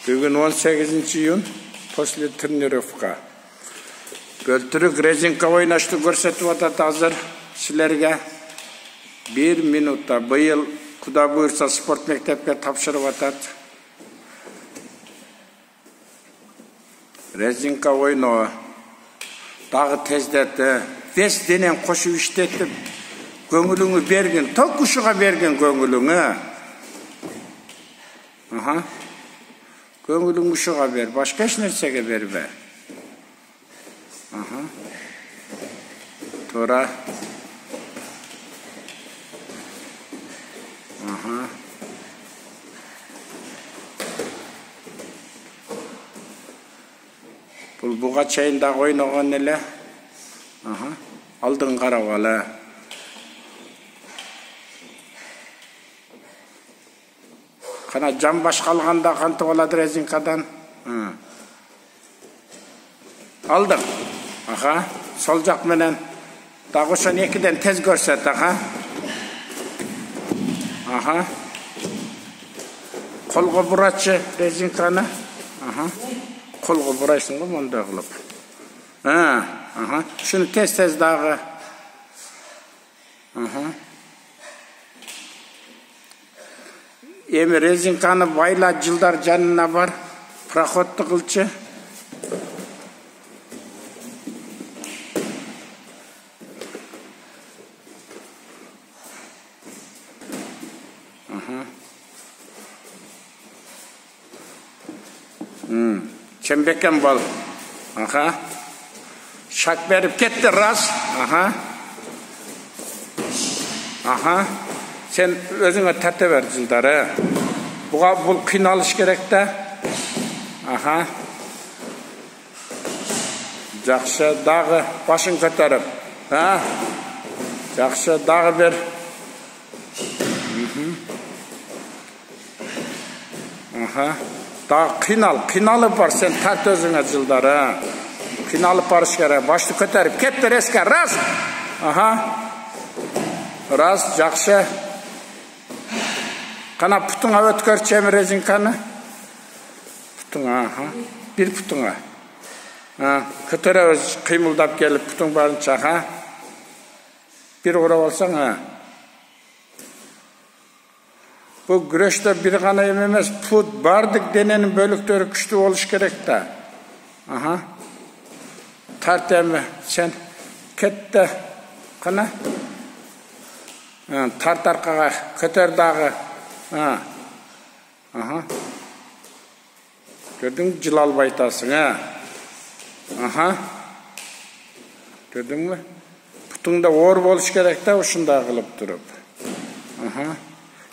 Бүгін 18 июнь после тренировка. Бөлтірік резинка ойнашты көрсетіп атат азыр сілерге 1 минутта. Бұйыл Құда бұйырса спорт мектепке тапшырып атат. Резинка ойнауы. Дағы тездеті. 5 денен қошу іштетіп, көңіліңі берген, толқушыға берген көңіліңі. Көңілің ұшыға бер, башқа еш нәрсеге бербе. Тура. Бұл бұға чайындағы ойнаған еле. Алдың қарап алы. Қана жан баш қалғанда қантып алады резинкадан. Алдың. Сол жақ менен. Дағышан 2-ден тез көрсет. Қолғы бұратшы резинканы. Қолғы бұрайсың ғой мұнда қылып. Шыны тез дағы. Еми резинканы байла жылдар жанына бар. Проходты қылчы. Çembeken bol. Şak berip ketті рас. Sen özüne tәрте бер жылдары. Бұға бұл қиналыш керек та. Жақшы дағы башын көтеріп. Жақшы дағы бер. Дағы қиналып бар сен тәрте өзіңе жылдары. Қиналып барыш керек. Башты көтеріп кетті резко. Рас. Рас, жақшы. Қана пұтыңа өткөр чемі резинканы. Пұтыңа, бір пұтыңа. Көтере өз қимылдап келіп пұтың барынша. Bir орап алсаң. Бұл күреште бір ғана емес, пұт бардық дененің бөліктері күшті олыш керек та. Тартемі, сен кетті. Қана? Тарт арқаға, көтер дағы. Көрдің жыл алып айтасың. Көрдің мі? Пұтыңда ор болыш керек та, ұшында қылып тұрып.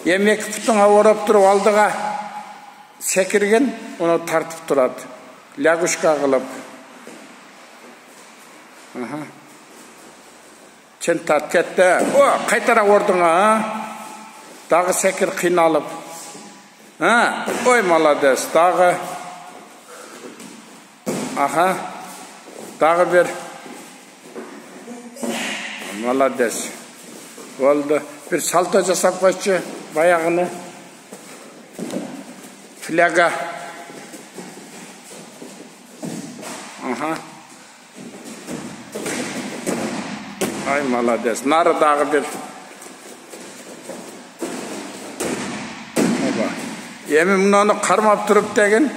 Емек пұтыңа орап тұрып алдыға секірген, оны тартып тұрады. Лягушка қылып. Сен тарт кетті. Қайтара ордыңа. Дағы секір қиналып. Ой, маладес. Дағы. Дағы бер. Маладес. Oldu. Bir salto жасап қойшы баяғыны. Фляга. Ay, молодец. Нары дағы бір. Еми мұнаны қармап тұрып деген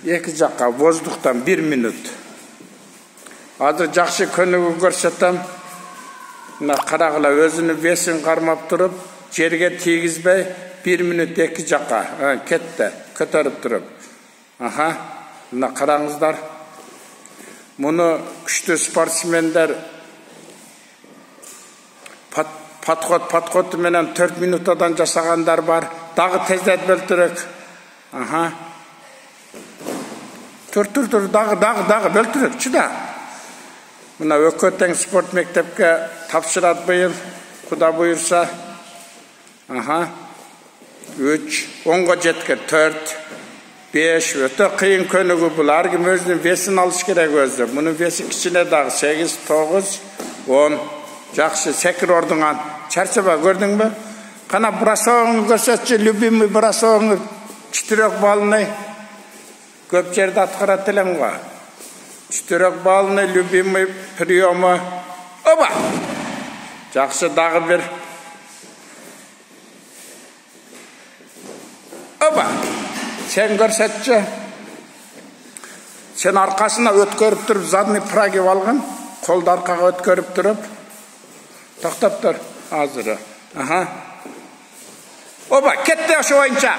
2 жаққа воздухтан 1 минут. Азыр жақшы көнігі көрсетем. Қарағыла өзіні бесін қармап тұрып, жерге тегізбей 1 минут 2 жаққа кетті, көтеріп тұрып. Қараңыздар. Мұны күшті спортсмендер подход менен 4 минутадан жасағандар бар. Дағы тездет бөлтірік. Тұр, дағы бөлтірік, чыда. Мұна өкөтен спорт мектепке тапшырат бұйыл, Құда бұйырса. 3, 10-ға жеткер, 4, 5, өте қиын көнігі бұл. Аргім өзінің весін алыш керек өзі. Мұның весі кішіне дағы 8, 9, 10. Жақшы, секір ордыңан. Чарчаба көрдің бі? Қана брасоғыңы көрсетші, любимый брасоғыңы 4 балыны көп жерде аткарат элем го. 4 баллны любимый приёмы. Оба! Жакшы, дагы бир. Оба! Сен көрсөтчү. Сен аркасына өткөрүп туруп, задний прогиб алган. Колду аркага өткөрүп туруп. Токтоп тур. Азыр. Аха. Оба, кетти ошо боюнча.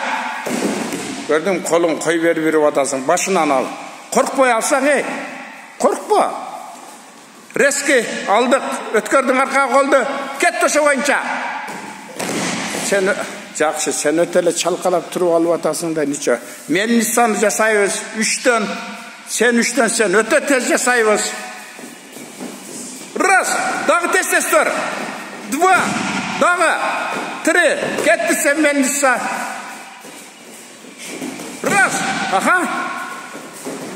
Көрдүң, колуң кой берип атасың, башынан ал. Коркпой алсаң, коркпо. Резкий алдык, өткөрдүң аркага колду, кетти ошо боюнча. Сен жакшы, сен өтө эле чалкалап туруп алып атасың да, ниче. Мен Нисан жасайбыз 3төн, сен 3төн, сен өтө тез жасайбыз. Раз, дагы тез тур. 2, дагы 3, кетти сен мен Нисан. Раз, аха.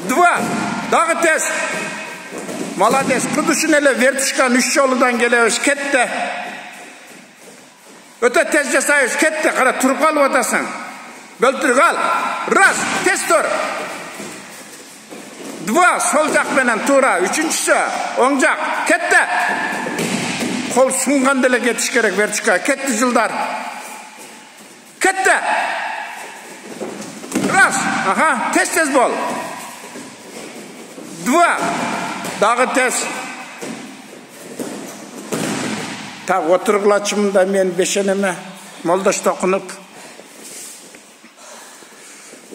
2, дагы тез. Молодец, кудушун эле вертушкан 3 жолудан келебиз, кетти. Өтө тез жасайбыз, кетти, кара туруп калып атасың. Бөлтүрүп ал. Раз, тез тур. 2, сол жак менен туура, 3-чүсү, оң жак, кетти. Кол сунганда эле кетиш керек вертушка, кетти жылдар. Кетти. Раз, аха, тез бол. 2, дагы тез. Так, отургулачымын да мен бешенеме, молдош токунуп.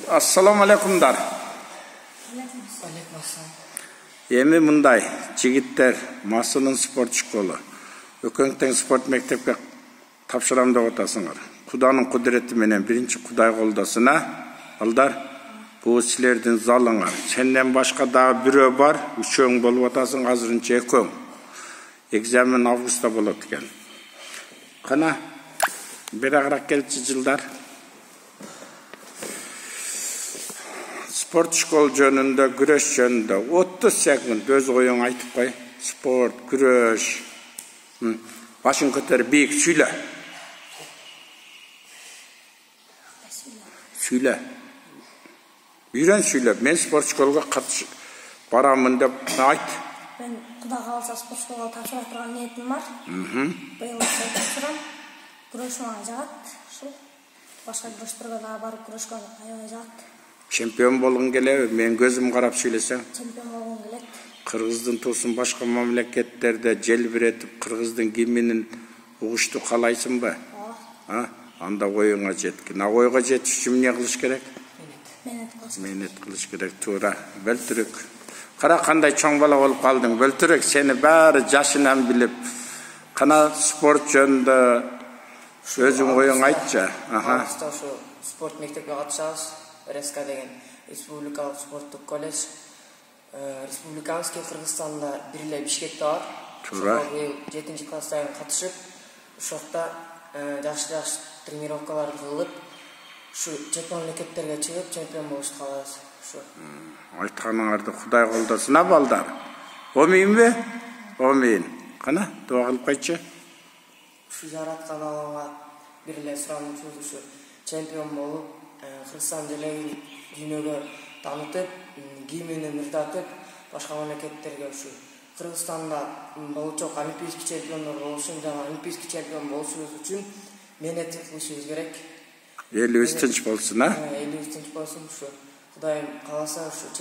Ассаламу алейкумдар. Эми мындай, жигиттер, Масынын спорт школу. Өкөң тең спорт мектепке тапшырам деп атасыңар. Куданын кудурети менен биринчи Кудай колдосун, алдар. Бул силердин залыңар. Сенден башка дагы бирөө бар, 3өң болуп атасың, азырынча 2өң. Экзамен августта болот экен. Кана, берагыраак келчи жылдар. Спорт школ жөнүндө, күрөш жөнүндө 30 секунд өз оюң айтып кой. Спорт, күрөш. Башың көтөрүп бийик сүйлө. Сүйлө. Үйрөн сүйлөп, мен спорт школуга барамын деп айт. Мен Кудай кааласа спорт школуга тапшыра турган ниетим бар. Быйыл тапшырам. Күрөш мага жагат. Ушул башка күрөштөргө дагы барып күрөшкө аябай жагат. Чемпион болгуң келеби? Мен көзүм карап сүйлөсөм. Чемпион болгум келет. Кыргыздын туусун башка мамлекеттерде желбиретип, кыргыздын гимнин угушту каалайсыңбы? Анда оюңа жеткин. Ойго жетиш үчүн эмне кылыш керек? Менет кылыш керек, туура. Бөлтүрүк. Кара кандай чоң бала болуп калдың, Бөлтүрүк. Сени баары жашынан билип. Кана спорт жөнүндө өзүң оюң айтчы. Ошо спорт мектепке катышабыз. РСК деген республикалык спорттук колледж. Республиканский Кыргызстанда бир эле Бишкекте бар. Туура. 7 класстан катышып, ошокта жакшы тренировкаларды кылып, ушу чет мамлекеттерге чыгып, чемпион болушты каалайбыз. Ушу. Айтканыңарды Кудай колдосун, балдар. Оминби? Омин. Кана, дуа кылып койчу. Ушу жараткан Аллага бир эле суранычыбыз ушу чемпион болуп, Кыргызстан желегин дүйнөгө таанытып, гимнин ырдатып, башка мамлекеттерге ушу Кыргызстанда болочок олимпийский чемпиондор болушун жана олимпийский чемпион болушубуз үчүн менет кылышыбыз керек. Элибиз тынч болсун, Элибиз тынч болсун, ушу Кудайым кааласа ушу